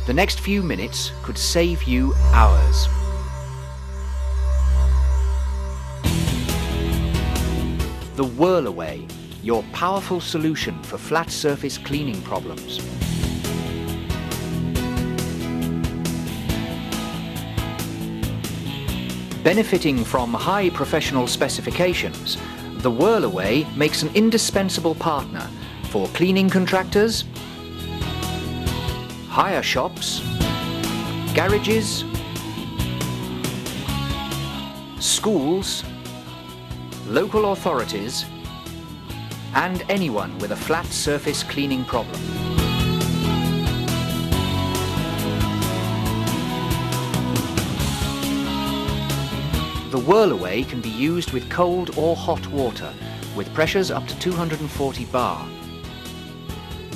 The next few minutes could save you hours. The whirl-away, your powerful solution for flat surface cleaning problems. Benefiting from high professional specifications, the whirl-away makes an indispensable partner for cleaning contractors, hire shops, garages, schools, local authorities, and anyone with a flat surface cleaning problem. The whirl-away can be used with cold or hot water, with pressures up to 240 bar.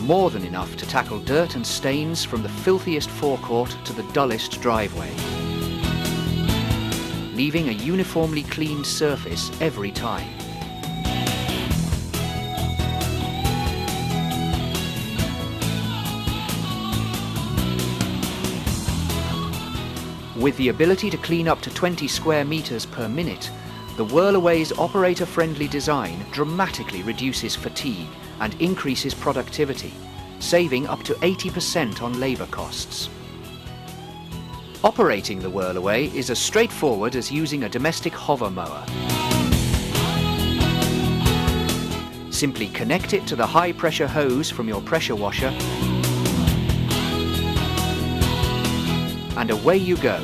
More than enough to tackle dirt and stains from the filthiest forecourt to the dullest driveway, leaving a uniformly cleaned surface every time. With the ability to clean up to 20 square meters per minute, the whirl-away's operator-friendly design dramatically reduces fatigue and increases productivity, saving up to 80% on labor costs. Operating the whirl-away is as straightforward as using a domestic hover mower. Simply connect it to the high-pressure hose from your pressure washer, and away you go.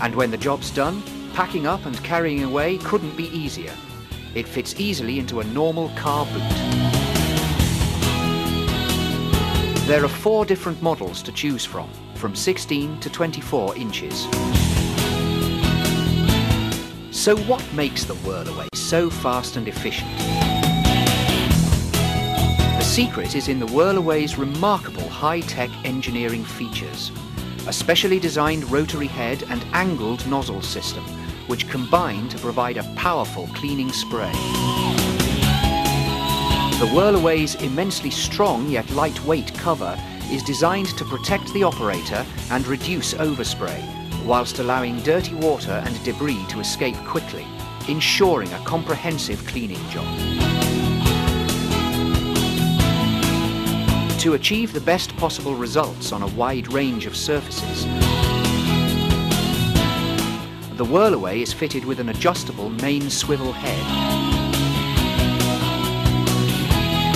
And when the job's done, packing up and carrying away couldn't be easier. It fits easily into a normal car boot. There are 4 different models to choose from 16 to 24 inches. So what makes the whirl-away so fast and efficient? The secret is in the whirl-away's remarkable high-tech engineering features. A specially designed rotary head and angled nozzle system, which combine to provide a powerful cleaning spray. The whirl-away's immensely strong yet lightweight cover is designed to protect the operator and reduce overspray, whilst allowing dirty water and debris to escape quickly, ensuring a comprehensive cleaning job. To achieve the best possible results on a wide range of surfaces, the whirl-away is fitted with an adjustable main swivel head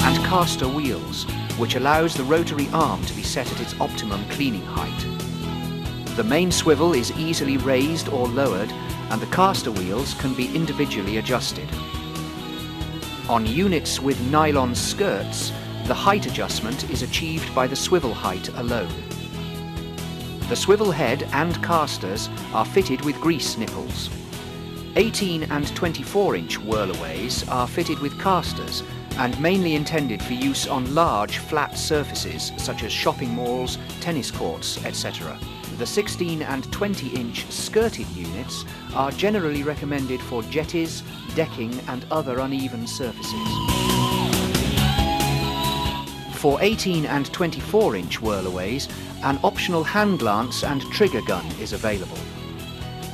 and caster wheels, which allows the rotary arm to be set at its optimum cleaning height. The main swivel is easily raised or lowered, and the caster wheels can be individually adjusted. On units with nylon skirts, the height adjustment is achieved by the swivel height alone. The swivel head and casters are fitted with grease nipples. 18 and 24-inch whirl-aways are fitted with casters and mainly intended for use on large flat surfaces such as shopping malls, tennis courts, etc. The 16 and 20-inch skirted units are generally recommended for jetties, decking and other uneven surfaces. For 18 and 24-inch whirl-aways, an optional hand lance and trigger gun is available.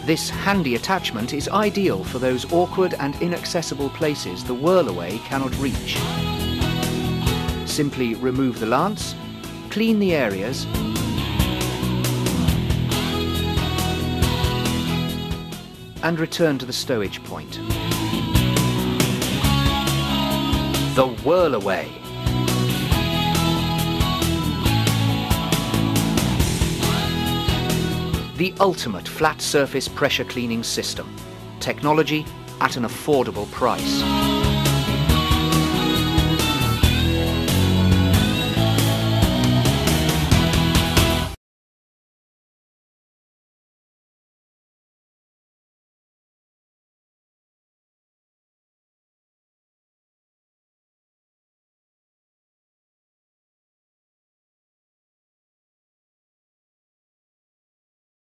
This handy attachment is ideal for those awkward and inaccessible places the whirl-away cannot reach. Simply remove the lance, clean the areas, and return to the stowage point. The whirl-away. The ultimate flat surface pressure cleaning system. Technology at an affordable price.